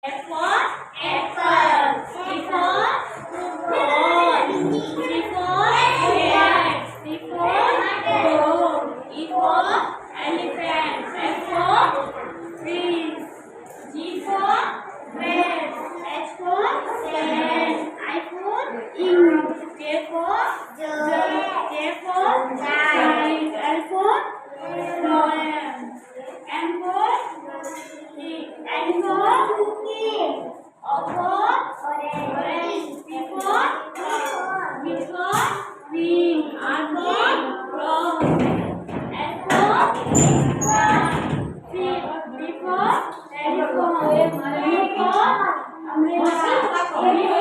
F for apple. E for ball. C for cat. D for dog. E for elephant. F for trees. G for grapes. H for hand. I for ink. K for jug. K for kite. L for lion. M for N for cookie. O for orange. P for wing. R for rose. S for sun. D for telephone. U for umbrella.